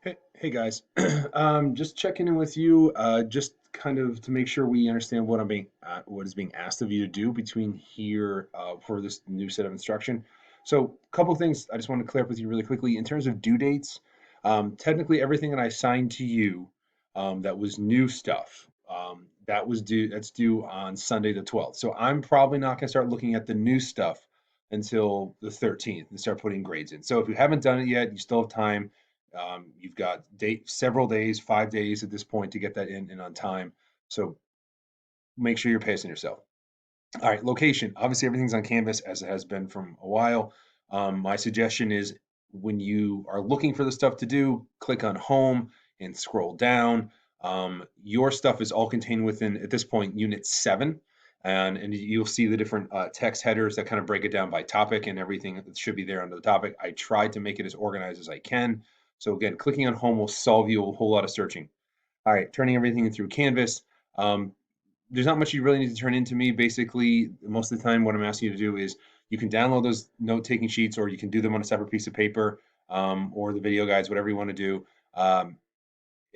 Hey guys, just checking in with you, just kind of to make sure we understand what is being asked of you to do between here for this new set of instruction. So, a couple of things I just want to clear up with you really quickly in terms of due dates. Technically, everything that I signed to you that was new stuff that's due on Sunday the 12th. So I'm probably not going to start looking at the new stuff until the 13th and start putting grades in. So if you haven't done it yet, you still have time. You've got several days, 5 days at this point to get that in and on time. So make sure you're pacing yourself. All right, location. Obviously, everything's on Canvas as it has been from a while. My suggestion is when you are looking for the stuff to do, click on Home and scroll down. Your stuff is all contained within, at this point, Unit 7. And you'll see the different text headers that kind of break it down by topic and everything that should be there under the topic. I tried to make it as organized as I can. So again, clicking on Home will solve you a whole lot of searching. All right, turning everything in through Canvas. Um, there's not much you really need to turn into me. Basically, most of the time, what I'm asking you to do is you can download those note-taking sheets, or you can do them on a separate piece of paper, or the video guides, whatever you want to do. Um,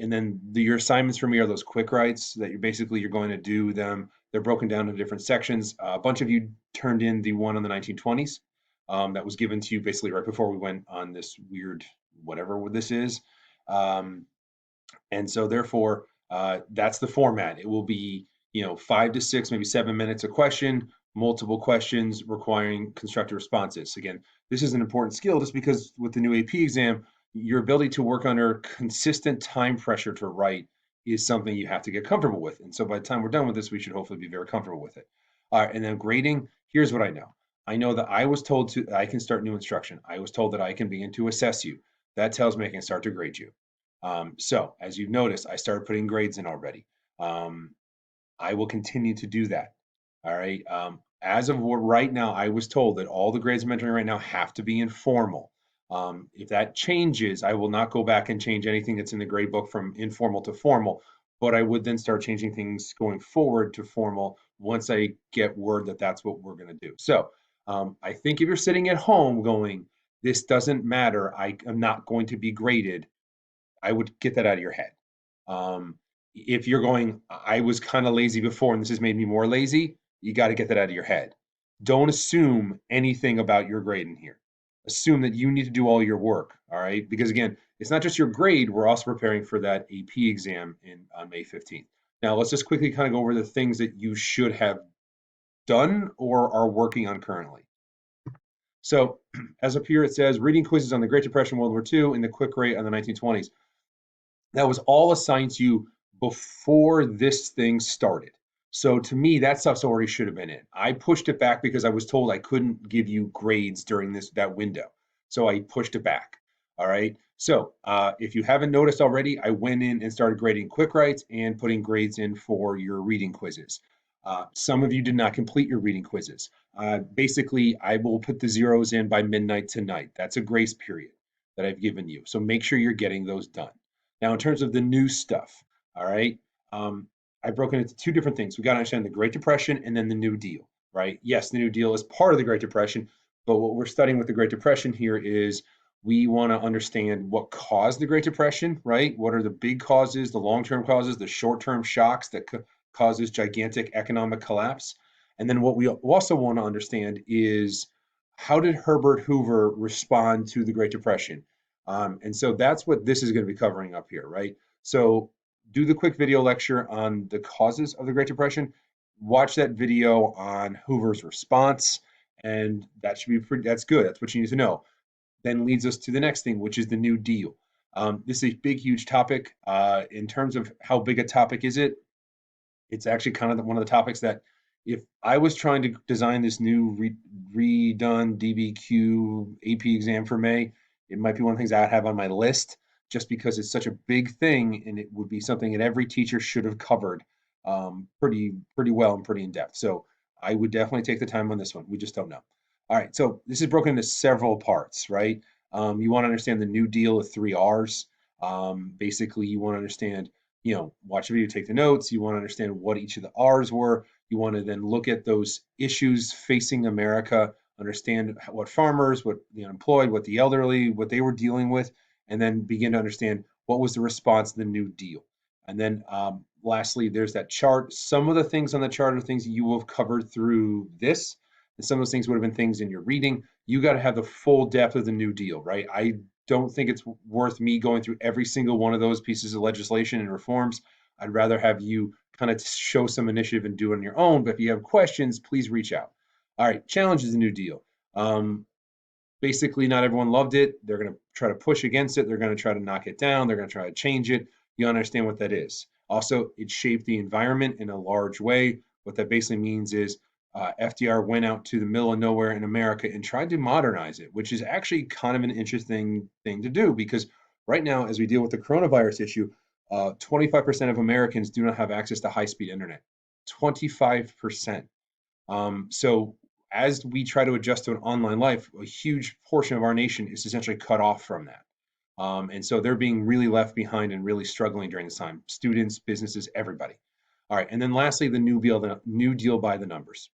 and then your assignments for me are those quick writes that you're going to do them. They're broken down into different sections. A bunch of you turned in the one on the 1920s that was given to you basically right before we went on this weird whatever this is. Um, and so therefore, that's the format. It will be, 5 to 6, maybe 7 minutes a question, multiple questions requiring constructive responses. Again, this is an important skill just because with the new AP exam, your ability to work under consistent time pressure to write is something you have to get comfortable with. And so by the time we're done with this, we should hopefully be very comfortable with it. All right, and then grading, here's what I know. I know that I was told I can start new instruction. I was told that I can begin to assess you. That tells me I can start to grade you. So as you've noticed, I started putting grades in already. Um, I will continue to do that. All right. As of right now, I was told that all the grades I'm entering right now have to be informal. If that changes, I will not go back and change anything that's in the grade book from informal to formal, but I would then start changing things going forward to formal once I get word that that's what we're going to do. So I think if you're sitting at home going, this doesn't matter, I am not going to be graded, I would get that out of your head. If you're going, I was kind of lazy before and this has made me more lazy, you got to get that out of your head. Don't assume anything about your grade in here. Assume that you need to do all your work, all right? Because again, it's not just your grade, we're also preparing for that AP exam on May 15th. Now, let's just quickly kind of go over the things that you should have done or are working on currently. So, as up here, it says reading quizzes on the Great Depression, World War II, and the quick rate on the 1920s. That was all assigned to you before this thing started. So to me, that stuff's already should have been in. I pushed it back because I was told I couldn't give you grades during that window. So I pushed it back. All right. So if you haven't noticed already, I went in and started grading quick writes and putting grades in for your reading quizzes. Some of you did not complete your reading quizzes. Basically, I will put the zeros in by midnight tonight. That's a grace period that I've given you. So make sure you're getting those done. Now, in terms of the new stuff, all right, I've broken it into two different things. We got to understand the Great Depression and then the New Deal, right? Yes, the New Deal is part of the Great Depression, but what we're studying with the Great Depression here is we want to understand what caused the Great Depression, right? What are the big causes, the long-term causes, the short-term shocks that causes gigantic economic collapse? And then what we also want to understand is how did Herbert Hoover respond to the Great Depression? And so that's what this is going to be covering up here, right? So do the quick video lecture on the causes of the Great Depression. Watch that video on Hoover's response, and that should be pretty. That's good. That's what you need to know. Then leads us to the next thing, which is the New Deal. This is a big, huge topic. In terms of how big a topic is it, it's actually kind of one of the topics that if I was trying to design this new redone DBQ AP exam for May, it might be one of the things I'd have on my list just because it's such a big thing and it would be something that every teacher should have covered pretty well and pretty in depth. So I would definitely take the time on this one. We just don't know. All right, so this is broken into several parts, right? You want to understand the New Deal of 3 Rs. Basically, you want to understand, watch the video, take the notes. You want to understand what each of the R's were. You want to then look at those issues facing America, understand what farmers, what the unemployed, what the elderly, what they were dealing with, and then begin to understand what was the response to the New Deal? And then lastly, there's that chart. Some of the things on the chart are things that you will have covered through this, and some of those things would have been things in your reading. You got to have the full depth of the New Deal, right? I don't think it's worth me going through every single one of those pieces of legislation and reforms. I'd rather have you kind of show some initiative and do it on your own. But if you have questions, please reach out. All right, challenge is the New Deal. Basically, not everyone loved it. They're going to try to push against it. They're going to try to knock it down. They're going to try to change it. You understand what that is. Also, it shaped the environment in a large way. What that basically means is FDR went out to the middle of nowhere in America and tried to modernize it, which is actually kind of an interesting thing to do because right now, as we deal with the coronavirus issue, 25% of Americans do not have access to high speed internet. 25%. So as we try to adjust to an online life, a huge portion of our nation is essentially cut off from that. And so they're being really left behind and really struggling during this time. Students, businesses, everybody. All right, and then lastly, the New Deal by the numbers.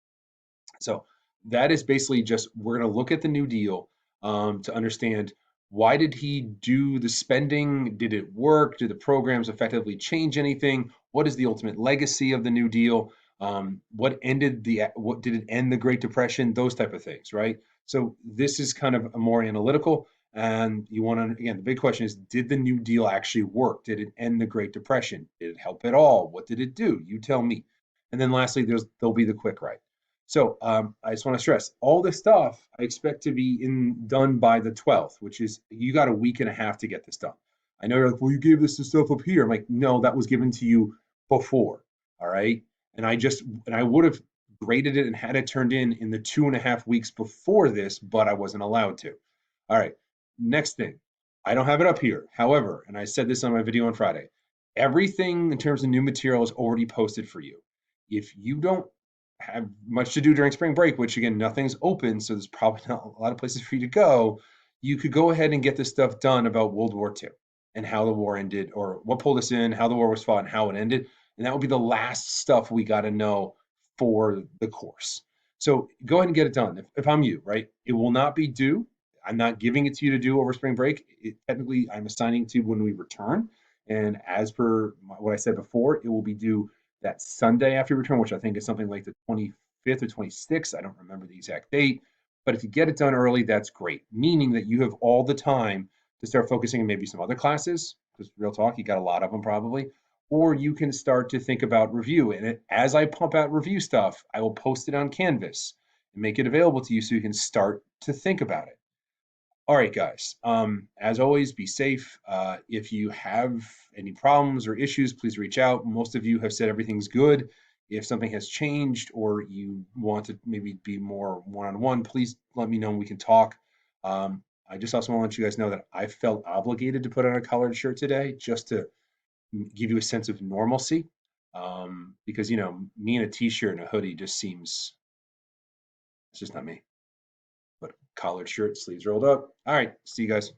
So that is basically just we're going to look at the New Deal to understand why did he do the spending? Did it work? Did the programs effectively change anything? What is the ultimate legacy of the New Deal? What did it end the Great Depression? Those type of things, right? So this is kind of a more analytical. And you want to, again, the big question is, did the New Deal actually work? Did it end the Great Depression? Did it help at all? What did it do? You tell me. And then lastly, there'll be the quick write. So I just want to stress all this stuff I expect to be done by the 12th, which is you got a week and a half to get this done. I know you're like, well, you gave this stuff up here. I'm like, no, that was given to you before. All right. And I would have graded it and had it turned in the 2.5 weeks before this, but I wasn't allowed to. All right. Next thing, I don't have it up here. However, and I said this on my video on Friday, everything in terms of new material is already posted for you. If you don't have much to do during spring break, which again, nothing's open, so there's probably not a lot of places for you to go, you could go ahead and get this stuff done about World War II and how the war ended, or what pulled us in, how the war was fought, and how it ended. And that would be the last stuff we got to know for the course. So go ahead and get it done. If I'm you, right? It will not be due. I'm not giving it to you to do over spring break. Technically, I'm assigning to when we return. And as per what I said before, it will be due that Sunday after return, which I think is something like the 25th or 26th. I don't remember the exact date. But if you get it done early, that's great, meaning that you have all the time to start focusing on maybe some other classes, because real talk, you got a lot of them probably, or you can start to think about review. And as I pump out review stuff, I will post it on Canvas and make it available to you so you can start to think about it. All right, guys. As always, be safe. If you have any problems or issues, please reach out. Most of you have said everything's good. If something has changed or you want to maybe be more one-on-one, please let me know and we can talk. I just also want to let you guys know that I felt obligated to put on a collared shirt today just to give you a sense of normalcy. Because, me in a t-shirt and a hoodie just seems, it's just not me. But collared shirt, sleeves rolled up. All right, see you guys.